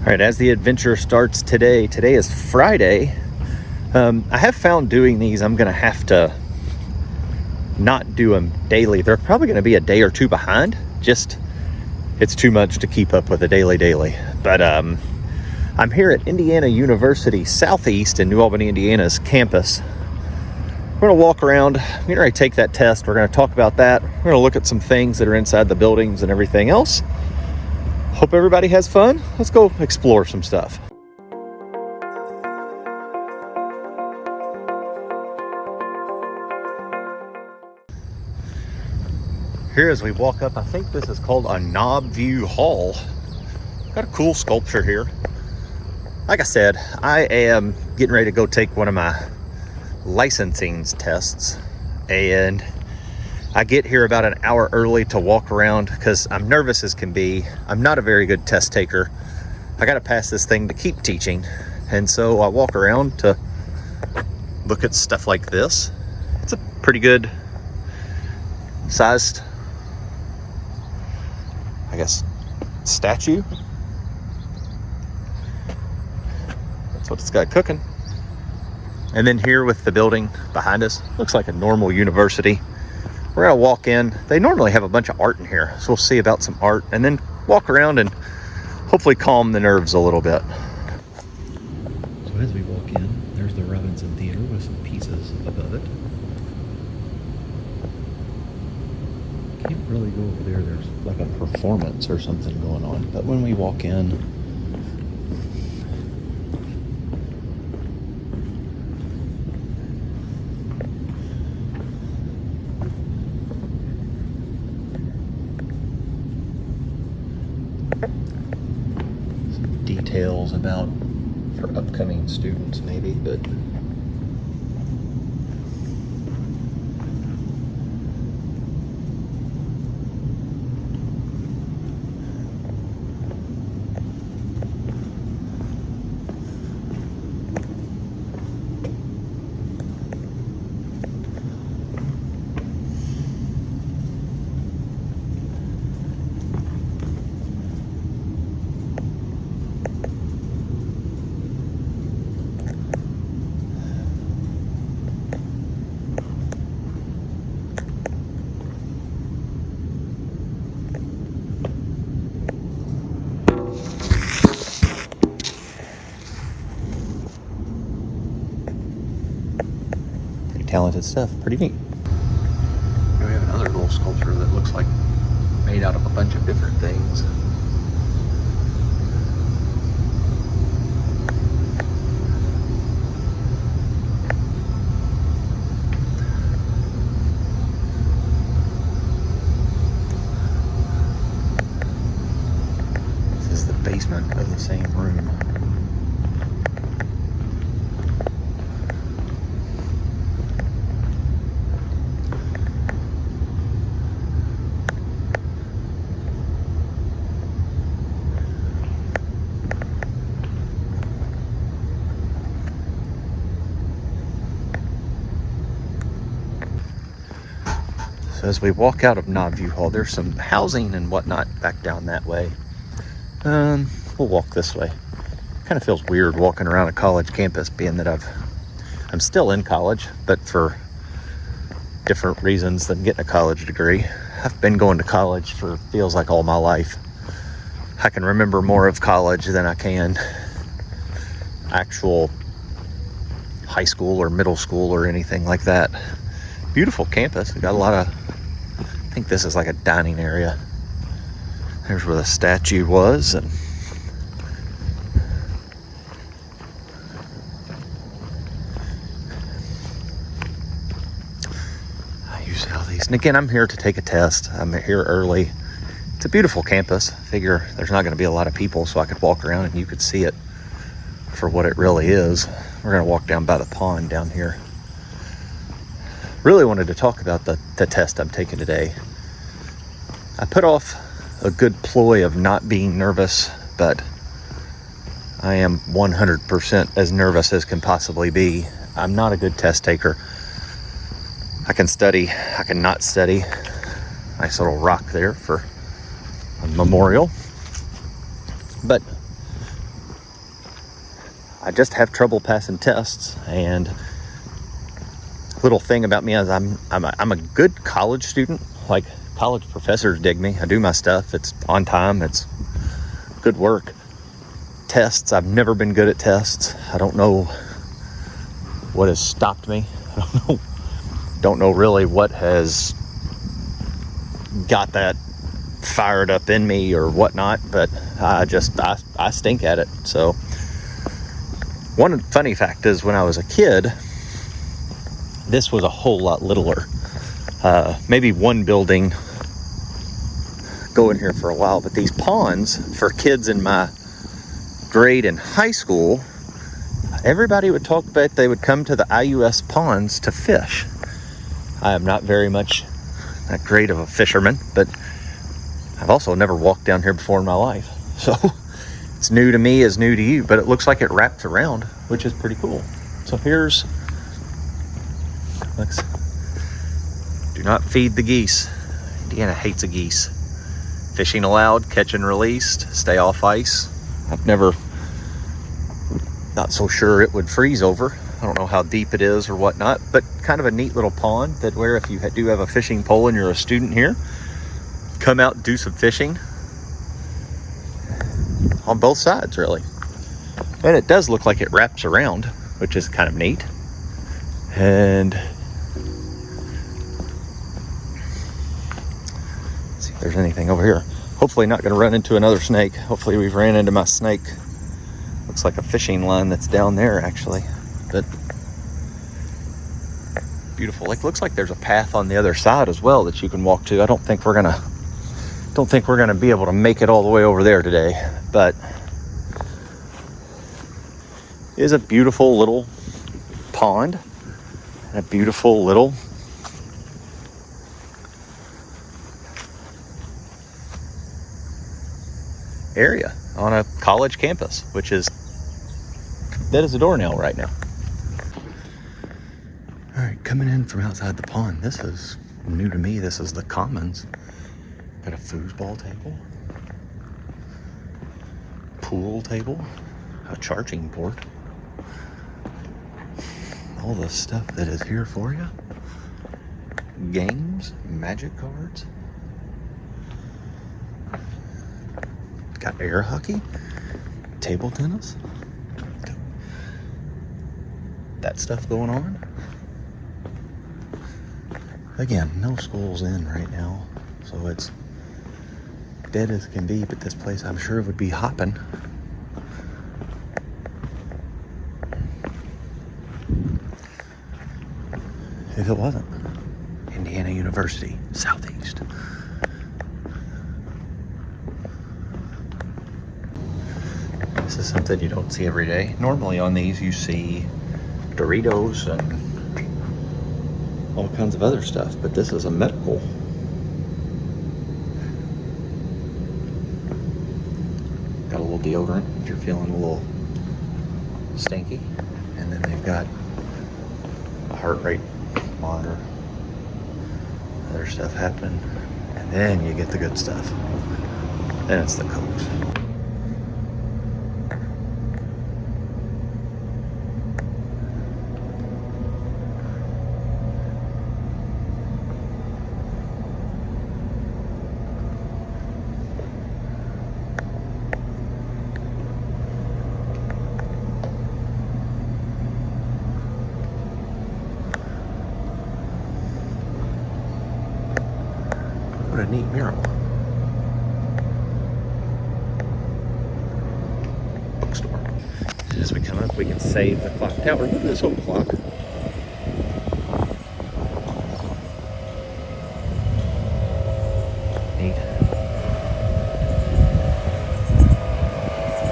All right, as the adventure starts today is Friday. I have found doing these, I'm gonna have to not do them daily. They're probably gonna be a day or two behind. Just, it's too much to keep up with a daily. But I'm here at Indiana University Southeast in New Albany, Indiana's campus. We're gonna walk around, we're gonna take that test, we're gonna talk about that. We're gonna look at some things that are inside the buildings and everything else. Hope everybody has fun. Let's go explore some stuff. Here as we walk up, I think this is called a Knobview Hall. Got a cool sculpture here. Like I said, I am getting ready to go take one of my licensing tests, and I get here about an hour early to walk around because I'm nervous as can be. I'm not a very good test taker. I got to pass this thing to keep teaching. And so I walk around to look at stuff like this. It's a pretty good sized, I guess, statue. That's what it's got cooking. And then here with the building behind us, looks like a normal university. We're gonna walk in. They normally have a bunch of art in here, so we'll see about some art and then walk around and hopefully calm the nerves a little bit. So as we walk in, there's the Robinson Theater with some pieces above it. Can't really go over there. There's like a performance or something going on. But when we walk in, details about for upcoming students maybe, but talented stuff. Pretty neat. Here we have another little sculpture that looks like made out of a bunch of different things. This is the basement of the same room. So as we walk out of Knobview Hall, there's some housing and whatnot back down that way. We'll walk this way. Kind of feels weird walking around a college campus, being that I'm still in college, but for different reasons than getting a college degree. I've been going to college for feels like all my life. I can remember more of college than I can actual high school or middle school or anything like that. Beautiful campus. We got a lot of, I think this is like a dining area. There's where the statue was, and I use all these. And again, I'm here to take a test. I'm here early. It's a beautiful campus. I figure there's not going to be a lot of people, so I could walk around and you could see it for what it really is. We're going to walk down by the pond down here. Really wanted to talk about the test I'm taking today. I put off a good ploy of not being nervous, but I am 100% as nervous as can possibly be. I'm not a good test taker. I can study, I can not study. Nice little rock there for a memorial. But I just have trouble passing tests. And little thing about me is I'm a good college student. Like, college professors dig me. I do my stuff. It's on time. It's good work. Tests, I've never been good at tests. I don't know what has stopped me. I don't know really what has got that fired up in me or whatnot, but I stink at it. So one funny fact is, when I was a kid, this was a whole lot littler. Maybe one building going here for a while, but these ponds for kids in my grade in high school, everybody would talk about they would come to the IUS ponds to fish. I am not very much that great of a fisherman, but I've also never walked down here before in my life. So it's new to me as new to you, but it looks like it wraps around, which is pretty cool. So here's, do not feed the geese. Indiana hates a geese. Fishing allowed, catch and released, stay off ice. I've never, not so sure it would freeze over. I don't know how deep it is or whatnot, but kind of a neat little pond that where if you do have a fishing pole and you're a student here, come out and do some fishing on both sides, really. And it does look like it wraps around, which is kind of neat. And let's see if there's anything over here. Hopefully not going to run into another snake. Hopefully we've ran into my snake. Looks like a fishing line that's down there, actually. But beautiful. Like, looks like there's a path on the other side as well that you can walk to. I don't think we're gonna be able to make it all the way over there today, but it is a beautiful little pond and a beautiful little area on a college campus, which is dead as a doornail right now. All right, coming in from outside the pond. This is new to me. This is the Commons. Got a foosball table, pool table, a charging port. All the stuff that is here for you. Games, magic cards. Got air hockey, table tennis. That stuff going on. Again, no school's in right now, so it's dead as can be, but this place I'm sure would be hopping. If it wasn't. Indiana University, Southeast. This is something you don't see every day. Normally on these you see Doritos and all kinds of other stuff, but this is a medical. Got a little deodorant if you're feeling a little stinky, and then they've got a heart rate monitor, other stuff happening, and then you get the good stuff. Then it's the Cokes. What a neat mural. Bookstore. As we come up, we can save the clock tower. Look at this old clock. Neat.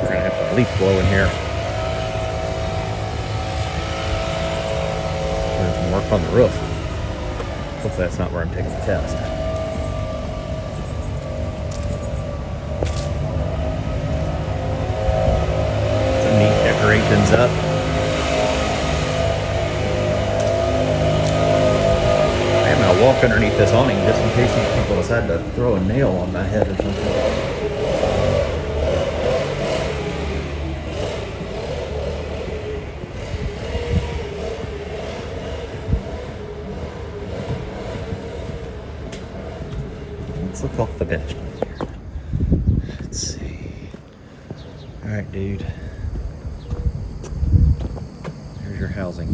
We're gonna have some leaf blow in here. There's some work on the roof. Hopefully that's not where I'm taking the test. Decorations up. I'm gonna walk underneath this awning just in case these people decide to throw a nail on my head or something. open. Let's see. All right, dude. Here's your housing.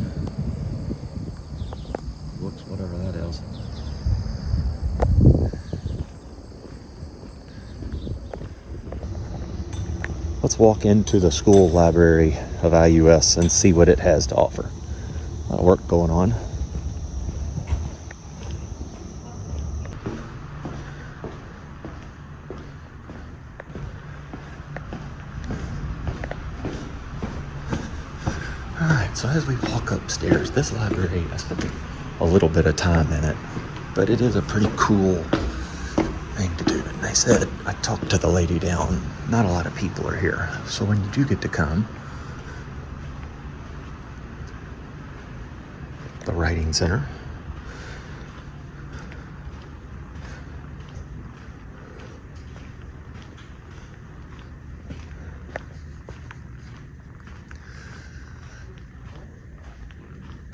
Looks whatever that is. Let's walk into the school library of IUS and see what it has to offer. A lot of work going on. Alright, so as we walk upstairs, this library, I spent a little bit of time in it, but it is a pretty cool thing to do. And they said, I talked to the lady down, not a lot of people are here. So when you do get to come, the Writing Center.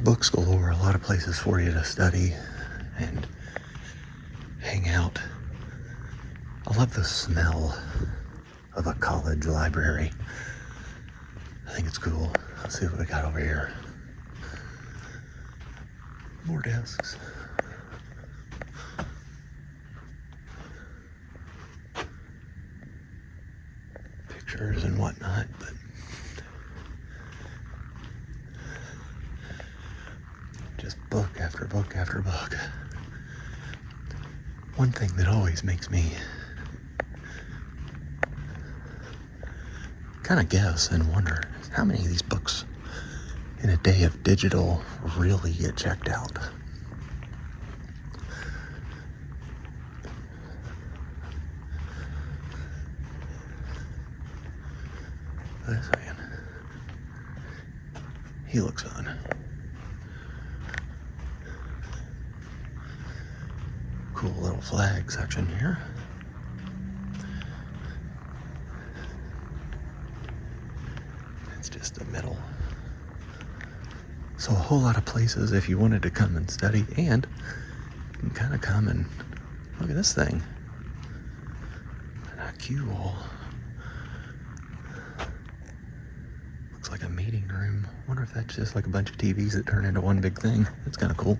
Books galore, a lot of places for you to study and hang out. I love the smell of a college library. I think it's cool. Let's see what we got over here. More desks. Pictures and whatnot, but just book after book after book. One thing that always makes me kind of guess and wonder is how many of these books in a day of digital really get checked out. Wait a second. He looks fun. Cool little flag section here. It's just the middle. So a whole lot of places if you wanted to come and study, and you can kind of come and look at this thing. An IQ wall. Looks like a meeting room. Wonder if that's just like a bunch of TVs that turn into one big thing. That's kind of cool.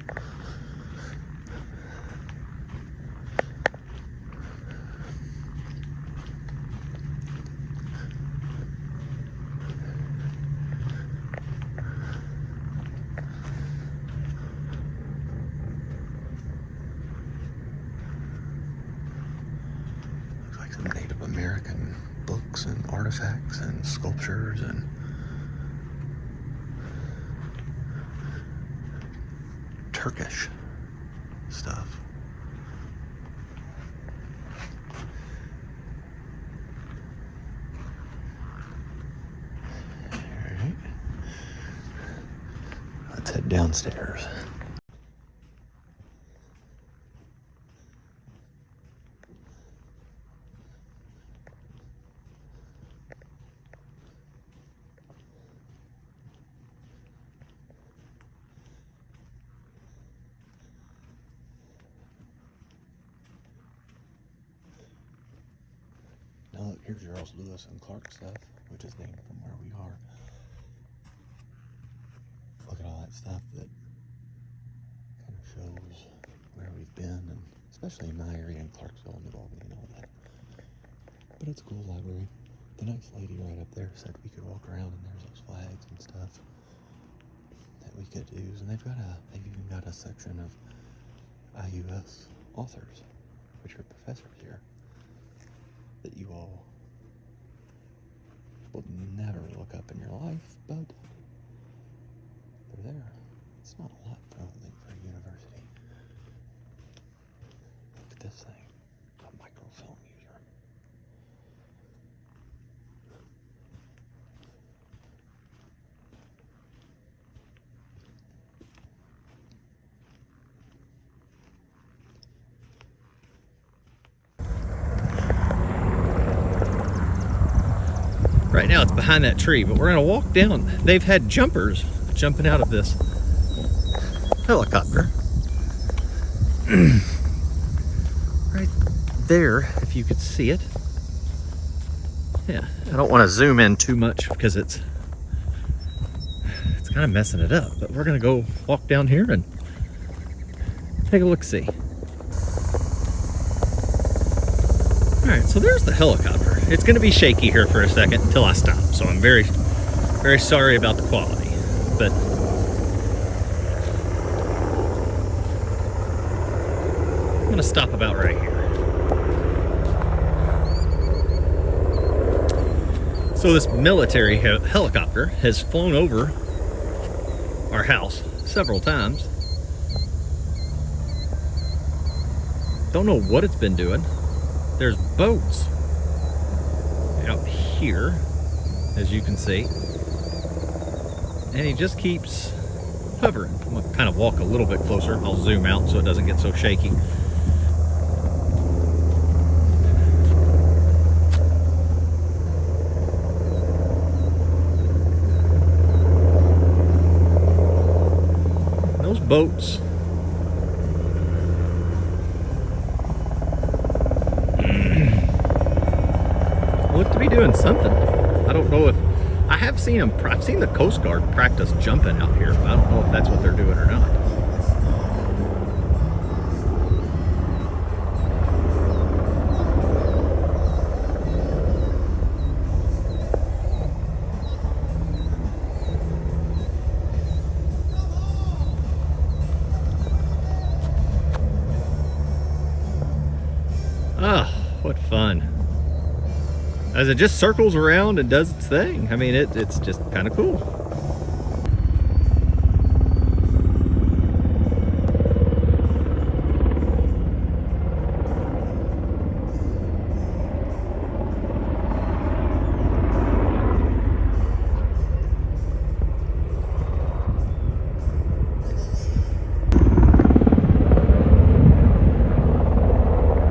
Native American books and artifacts and sculptures and Turkish stuff. All right. Let's head downstairs. Now look, here's Charles Lewis and Clark stuff, which is named from where we are. Look at all that stuff that kind of shows where we've been, and especially in my area in Clarksville and New Albany and all that. But it's a cool library. The nice lady right up there said we could walk around and there's those flags and stuff that we could use. And they've even got a section of IUS authors, which are professors here, that you all will never look up in your life, but they're there. It's not a lot, probably, for a university. Look at this thing, a microfilm user. Right now it's behind that tree, but we're gonna walk down. They've had jumpers jumping out of this helicopter right there, if you could see it. Yeah, I don't want to zoom in too much because it's kind of messing it up, but we're gonna go walk down here and take a look-see. All right, so there's the helicopter. It's gonna be shaky here for a second until I stop, so I'm very, very sorry about the quality, but I'm gonna stop about right here. So this military helicopter has flown over our house several times. Don't know what it's been doing. There's boats out here, as you can see, and he just keeps hovering. I'm gonna kind of walk a little bit closer. I'll zoom out so it doesn't get so shaky. Those boats look to be doing something. I don't know if I have seen them. I've seen the Coast Guard practice jumping out here, but I don't know if that's what they're doing or not. Ah, what fun. As it just circles around and does its thing. I mean, it's just kind of cool.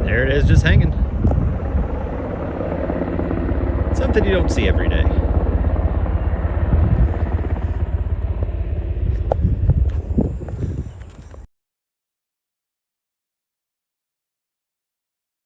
There it is, just hanging. Something you don't see every day.